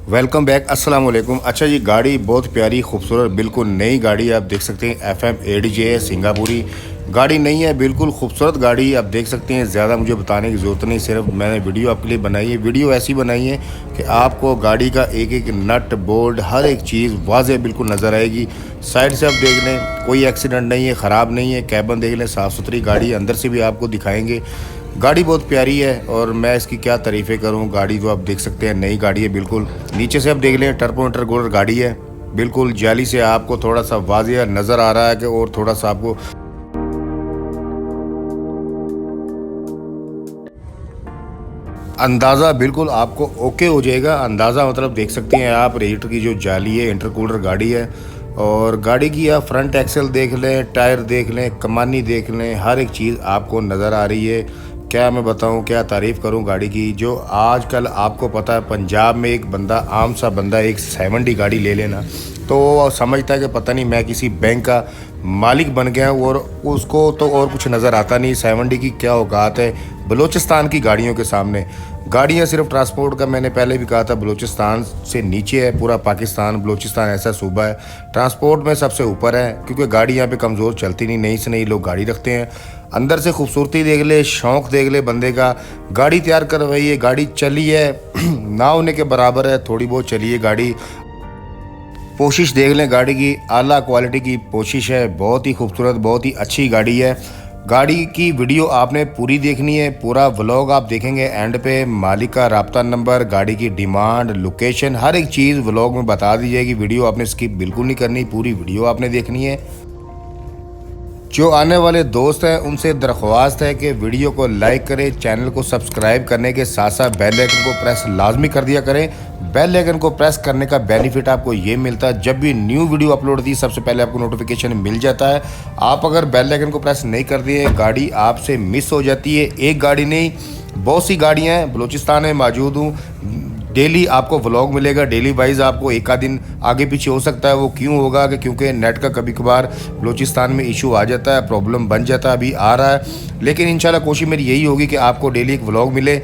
Welcome back, अस्सलाम वालेकुम। अच्छा जी, गाड़ी बहुत प्यारी खूबसूरत बिल्कुल नई गाड़ी आप देख सकते हैं। FM ADJ है, सिंगापुरी गाड़ी नहीं है, बिल्कुल खूबसूरत गाड़ी आप देख सकते हैं। ज़्यादा मुझे बताने की ज़रूरत नहीं, सिर्फ मैंने वीडियो आपके लिए बनाई है। वीडियो ऐसी बनाई है कि आपको गाड़ी का एक एक नट बोल्ट हर एक चीज़ वाज़ेह बिल्कुल नज़र आएगी। साइड से आप देख लें, कोई एक्सीडेंट नहीं है, ख़राब नहीं है। कैबिन देख लें, साफ़ सुथरी गाड़ी, अंदर से भी आपको दिखाएंगे। गाड़ी बहुत प्यारी है और मैं इसकी क्या तारीफ़ें करूं। गाड़ी तो आप देख सकते हैं, नई गाड़ी है बिल्कुल। नीचे से आप देख लें, टर्बो इंटरकूलर गाड़ी है बिल्कुल। जाली से आपको थोड़ा सा वाज़ेह नज़र आ रहा है कि और थोड़ा सा आपको अंदाज़ा बिल्कुल आपको ओके हो जाएगा। अंदाज़ा मतलब देख सकते हैं आप, रेडिएटर की जो जाली है, इंटरकूलर गाड़ी है। और गाड़ी की आप फ्रंट एक्सल देख लें, टायर देख लें, कमानी देख लें, हर एक चीज़ आपको नज़र आ रही है। क्या मैं बताऊं, क्या तारीफ़ करूं गाड़ी की। जो आजकल आपको पता है, पंजाब में एक बंदा, आम सा बंदा, एक 70 गाड़ी ले लेना तो वो समझता है कि पता नहीं मैं किसी बैंक का मालिक बन गया हूं, और उसको तो और कुछ नज़र आता नहीं। 70 की क्या औकात है बलूचिस्तान की गाड़ियों के सामने। गाड़ियाँ सिर्फ ट्रांसपोर्ट का, मैंने पहले भी कहा था, बलूचिस्तान से नीचे है पूरा पाकिस्तान। बलूचिस्तान ऐसा सूबा है ट्रांसपोर्ट में सबसे ऊपर है, क्योंकि गाड़ी यहाँ पे कमज़ोर चलती नहीं, नई से नई लोग गाड़ी रखते हैं। अंदर से खूबसूरती देख ले, शौक़ देख ले बंदे का। गाड़ी तैयार करवाई है, गाड़ी चली है ना होने के बराबर है, थोड़ी बहुत चली है गाड़ी। पोशिश देख लें गाड़ी की, आला क्वालिटी की पोशिश है, बहुत ही खूबसूरत, बहुत ही अच्छी गाड़ी है। गाड़ी की वीडियो आपने पूरी देखनी है, पूरा व्लॉग आप देखेंगे एंड पे। मालिक का राब्ता नंबर, गाड़ी की डिमांड, लोकेशन, हर एक चीज़ व्लॉग में बता दी जाएगी। वीडियो आपने स्किप बिल्कुल नहीं करनी, पूरी वीडियो आपने देखनी है। जो आने वाले दोस्त हैं उनसे दरख्वास्त है कि वीडियो को लाइक करें, चैनल को सब्सक्राइब करने के साथ साथ बेल आइकन को प्रेस लाजमी कर दिया करें। बेल आइकन को प्रेस करने का बेनिफिट आपको ये मिलता है, जब भी न्यू वीडियो अपलोड होती है सबसे पहले आपको नोटिफिकेशन मिल जाता है। आप अगर बेल आइकन को प्रेस नहीं कर दिए, गाड़ी आपसे मिस हो जाती है। एक गाड़ी नहीं, बहुत सी गाड़ियाँ हैं। बलूचिस्तान में मौजूद हूँ, डेली आपको व्लॉग मिलेगा, डेली वाइज आपको एक आध दिन आगे पीछे हो सकता है। वो क्यों होगा कि क्योंकि नेट का कभी कभार बलूचिस्तान में इशू आ जाता है, प्रॉब्लम बन जाता है, अभी आ रहा है। लेकिन इंशाल्लाह कोशिश मेरी यही होगी कि आपको डेली एक व्लॉग मिले।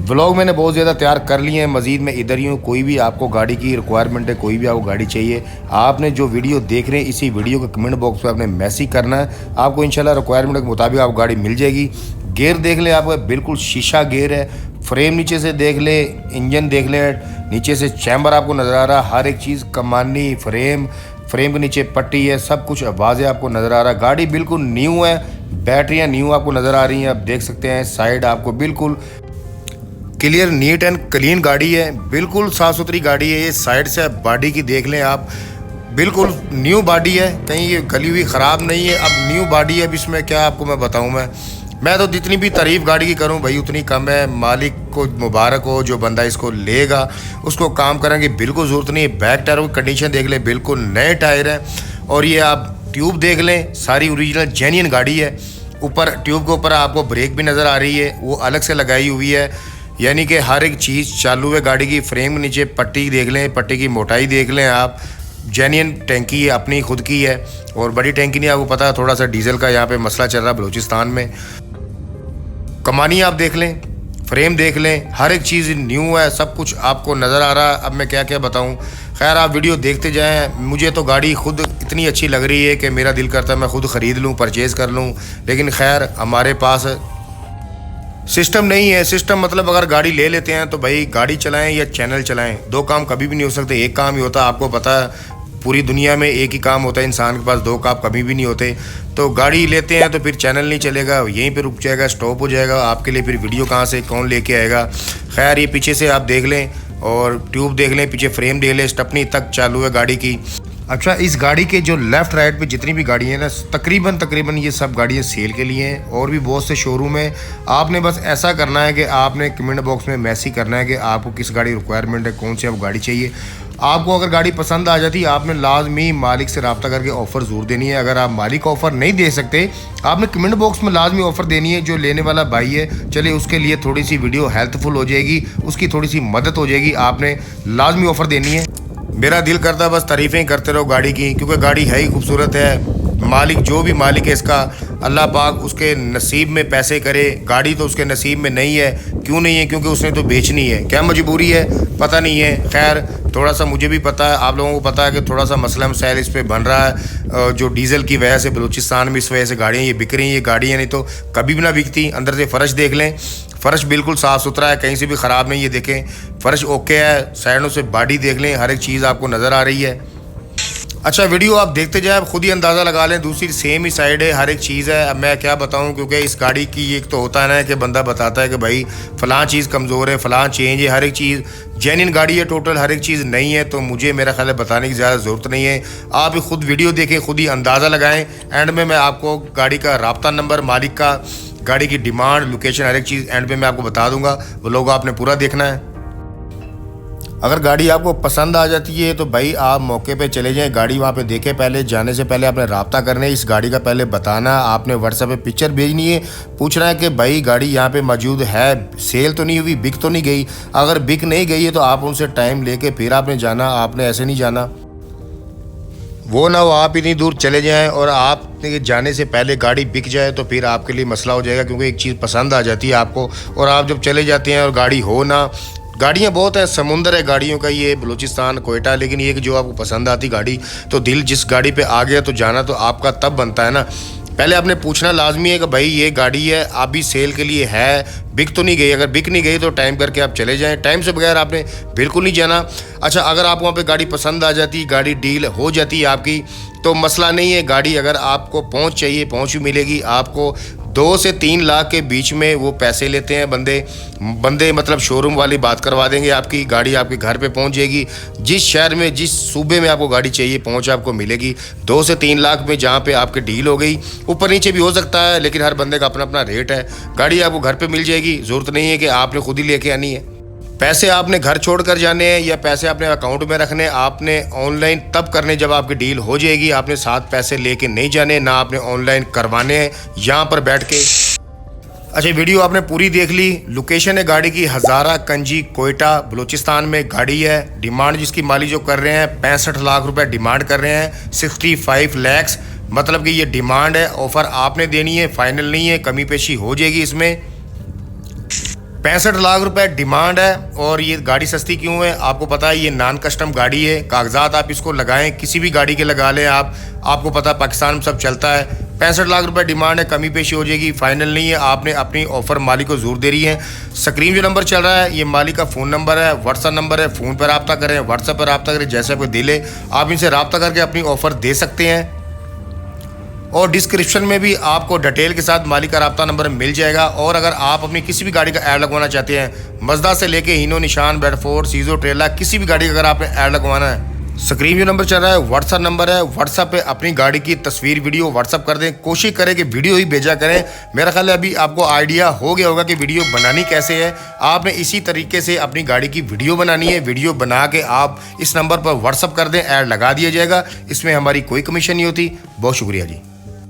व्लॉग मैंने बहुत ज़्यादा तैयार कर लिए हैं, मज़ीद मैं इधर ही हूँ। कोई भी आपको गाड़ी की रिक्वायरमेंट है, कोई भी आपको गाड़ी चाहिए, आपने जो वीडियो देख रहे हैं इसी वीडियो के कमेंट बॉक्स में आपने मैसेज करना है। आपको इंशाल्लाह रिक्वायरमेंट के मुताबिक आपको गाड़ी मिल जाएगी। गेयर देख लें, आपका बिल्कुल शीशा गेयर है। फ्रेम नीचे से देख ले, इंजन देख ले, नीचे से चैम्बर आपको नज़र आ रहा है, हर एक चीज़, कमानी, फ्रेम के नीचे पट्टी है, सब कुछ वाज़ेह आपको नज़र आ रहा है। गाड़ी बिल्कुल न्यू है, बैटरियाँ न्यू आपको नज़र आ रही हैं, आप देख सकते हैं। साइड आपको बिल्कुल क्लियर, नीट एंड क्लीन गाड़ी है, बिल्कुल साफ़ सुथरी गाड़ी है। ये साइड से बॉडी की देख लें आप, बिल्कुल न्यू बॉडी है, कहीं ये गली हुई ख़राब नहीं है। अब न्यू बॉडी है, अब इसमें क्या आपको मैं बताऊँ। मैं तो जितनी भी तारीफ़ गाड़ी की करूं भाई उतनी कम है। मालिक को मुबारक हो, जो बंदा इसको लेगा उसको काम करेंगे बिल्कुल ज़रूरत नहीं है। बैक टायरों की कंडीशन देख लें, बिल्कुल नए टायर हैं। और ये आप ट्यूब देख लें, सारी ओरिजिनल जेन्युइन गाड़ी है। ऊपर ट्यूब के ऊपर आपको ब्रेक भी नज़र आ रही है, वो अलग से लगाई हुई है, यानी कि हर एक चीज़ चालू है गाड़ी की। फ्रेम के नीचे पट्टी देख लें, पट्टी की मोटाई देख लें आप, जेन्युइन टैंकी है, अपनी खुद की है और बड़ी टैंकी नहीं। आपको पता है थोड़ा सा डीजल का यहाँ पे मसला चल रहा है बलूचिस्तान में। कमानी आप देख लें, फ्रेम देख लें, हर एक चीज़ न्यू है, सब कुछ आपको नज़र आ रहा है। अब मैं क्या क्या बताऊं, खैर आप वीडियो देखते जाएं। मुझे तो गाड़ी खुद इतनी अच्छी लग रही है कि मेरा दिल करता है मैं खुद ख़रीद लूं, परचेज़ कर लूं। लेकिन खैर हमारे पास सिस्टम नहीं है। सिस्टम मतलब अगर गाड़ी ले लेते हैं तो भाई गाड़ी चलाएं या चैनल चलाएं, दो काम कभी भी नहीं हो सकते, एक काम ही होता है। आपको पता है पूरी दुनिया में एक ही काम होता है, इंसान के पास दो काम कभी भी नहीं होते। तो गाड़ी लेते हैं तो फिर चैनल नहीं चलेगा, यहीं पे रुक जाएगा, स्टॉप हो जाएगा। आपके लिए फिर वीडियो कहाँ से कौन लेके आएगा। खैर ये पीछे से आप देख लें और ट्यूब देख लें, पीछे फ्रेम देख लें, स्टपनी तक चालू है गाड़ी की। अच्छा, इस गाड़ी के जो लेफ़्ट राइट पे जितनी भी गाड़ी है ना, तकरीबन ये सब गाड़ियाँ सेल के लिए हैं। और भी बहुत से शोरूम है। आपने बस ऐसा करना है कि आपने कमेंट बॉक्स में मैसेज करना है कि आपको किस गाड़ी रिक्वायरमेंट है, कौन सी आपको गाड़ी चाहिए। आपको अगर गाड़ी पसंद आ जाती है, आपने लाजमी मालिक से रब्ता करके ऑफ़र ज़रूर देनी है। अगर आप मालिक ऑफ़र नहीं दे सकते, आपने कमेंट बॉक्स में लाजमी ऑफ़र देनी है। जो लेने वाला भाई है, चलिए उसके लिए थोड़ी सी वीडियो हेल्पफुल हो जाएगी, उसकी थोड़ी सी मदद हो जाएगी। आपने लाजमी ऑफ़र देनी है। मेरा दिल करता बस तारीफ़ें करते रहो गाड़ी की, क्योंकि गाड़ी है ही खूबसूरत है। मालिक जो भी मालिक है इसका अल्लाह पाक उसके नसीब में पैसे करे। गाड़ी तो उसके नसीब में नहीं है। क्यों नहीं है? क्योंकि उसने तो बेचनी है। क्या मजबूरी है पता नहीं है। खैर थोड़ा सा मुझे भी पता है, आप लोगों को पता है कि थोड़ा सा मसला मसाइल इस पर बन रहा है। जो डीज़ल की वजह से बलूचिस्तान में इस वजह से गाड़ियाँ ये बिक रही हैं। ये गाड़ियाँ नहीं तो कभी भी ना बिकती। अंदर से फ़र्श देख लें, फ़र्श बिल्कुल साफ़ सुथरा है, कहीं से भी ख़राब नहीं है। देखें फ़र्श ओके है। साइडों से बॉडी देख लें, हर एक चीज़ आपको नज़र आ रही है। अच्छा वीडियो आप देखते जाए, आप खुद ही अंदाज़ा लगा लें। दूसरी सेम ही साइड है, हर एक चीज़ है। अब मैं क्या बताऊं, क्योंकि इस गाड़ी की एक तो होता है ना कि बंदा बताता है कि भाई फ़लाँ चीज़ कमज़ोर है, फ़लाँ चेंज है। हर एक चीज़ जेन्युइन गाड़ी है, टोटल हर एक चीज़ नहीं है। तो मुझे मेरा ख्याल है बताने की ज़्यादा ज़रूरत नहीं है। आप ही खुद वीडियो देखें, खुद ही अंदाज़ा लगाएँ। एंड में मैं आपको गाड़ी का राब्ता नंबर, मालिक का, गाड़ी की डिमांड, लोकेशन, हर एक चीज़ एंड में मैं आपको बता दूंगा। वो लोग आपने पूरा देखना है। अगर गाड़ी आपको पसंद आ जाती है तो भाई आप मौके पे चले जाएं, गाड़ी वहाँ पे देखें। पहले जाने से पहले आपने राब्ता करना है, इस गाड़ी का पहले बताना। आपने व्हाट्सएप पे पिक्चर भेजनी है, पूछना है कि भाई गाड़ी यहाँ पे मौजूद है, सेल तो नहीं हुई, बिक तो नहीं गई। अगर बिक नहीं गई है तो आप उनसे टाइम लेके फिर आपने जाना, आपने ऐसे नहीं जाना। वो ना वो आप इतनी दूर चले जाएं और आप जाने से पहले गाड़ी बिक जाए तो फिर आपके लिए मसला हो जाएगा। क्योंकि एक चीज़ पसंद आ जाती है आपको और आप जब चले जाते हैं और गाड़ी हो ना, गाड़ियाँ बहुत है, समुंदर है गाड़ियों का ये बलूचिस्तान, कोयटा। लेकिन ये कि जो आपको पसंद आती गाड़ी, तो दिल जिस गाड़ी पे आ गया तो जाना तो आपका तब बनता है ना। पहले आपने पूछना लाजमी है कि भाई ये गाड़ी है अभी सेल के लिए है, बिक तो नहीं गई। अगर बिक नहीं गई तो टाइम करके आप चले जाएं, टाइम से बगैर आपने बिल्कुल नहीं जाना। अच्छा अगर आपको वहाँ पे गाड़ी पसंद आ जाती, गाड़ी डील हो जाती है आपकी, तो मसला नहीं है। गाड़ी अगर आपको पहुँच चाहिए, पहुँच भी मिलेगी आपको। 2 से 3 लाख के बीच में वो पैसे लेते हैं बंदे मतलब शोरूम वाली बात करवा देंगे आपकी। गाड़ी आपके घर पे पहुंच जाएगी। जिस शहर में, जिस सूबे में आपको गाड़ी चाहिए पहुंच आपको मिलेगी। 2 से 3 लाख में जहां पे आपकी डील हो गई, ऊपर नीचे भी हो सकता है, लेकिन हर बंदे का अपना अपना रेट है। गाड़ी आपको घर पे मिल जाएगी, ज़रूरत नहीं है कि आपने खुद ही लेके आनी है। पैसे आपने घर छोड़ कर जाने हैं या पैसे अपने अकाउंट में रखने, आपने ऑनलाइन तब करने जब आपकी डील हो जाएगी। आपने साथ पैसे लेके नहीं जाने, ना आपने ऑनलाइन करवाने हैं यहाँ पर बैठ के। अच्छा वीडियो आपने पूरी देख ली। लोकेशन है गाड़ी की हज़ारा कंजी, कोयटा, बलूचिस्तान में गाड़ी है। डिमांड जिसकी मालिक जो कर रहे हैं 65 लाख रुपए डिमांड कर रहे हैं, 65 लैक्स। मतलब कि ये डिमांड है, ऑफ़र आपने देनी है, फाइनल नहीं है, कमी पेशी हो जाएगी इसमें। 65 लाख रुपए डिमांड है। और ये गाड़ी सस्ती क्यों है आपको पता है, ये नॉन कस्टम गाड़ी है। कागजात आप इसको लगाएं, किसी भी गाड़ी के लगा लें आप, आपको पता है पाकिस्तान में सब चलता है। 65 लाख रुपए डिमांड है, कमी पेशी हो जाएगी, फाइनल नहीं है। आपने अपनी ऑफर मालिक को जरूर दे रही है। स्क्रीन जो नंबर चल रहा है ये मालिक का फ़ोन नंबर है, व्हाट्सअप नंबर है। फ़ोन पर रब्ता करें, व्हाट्सएप पर रब्ता करें, जैसे आपको दिले आप इनसे रब्ता करके अपनी ऑफ़र दे सकते हैं। और डिस्क्रिप्शन में भी आपको डिटेल के साथ मालिक का रब्ता नंबर मिल जाएगा। और अगर आप अपनी किसी भी गाड़ी का ऐड लगवाना चाहते हैं, मज़दा से लेके हीनो, निशान, बेडफोर्ड, सीजो, ट्रेला, किसी भी गाड़ी का अगर आपने ऐड लगवाना है, स्क्रीन जो नंबर चल रहा है व्हाट्सअप नंबर है। व्हाट्सअप पे अपनी गाड़ी की तस्वीर, वीडियो व्हाट्सअप कर दें। कोशिश करें कि वीडियो ही भेजा करें। मेरा ख्याल है अभी आपको आइडिया हो गया होगा कि वीडियो बनानी कैसे है। आपने इसी तरीके से अपनी गाड़ी की वीडियो बनानी है। वीडियो बना के आप इस नंबर पर व्हाट्सअप कर दें, ऐड लगा दिया जाएगा। इसमें हमारी कोई कमीशन नहीं होती। बहुत शुक्रिया जी।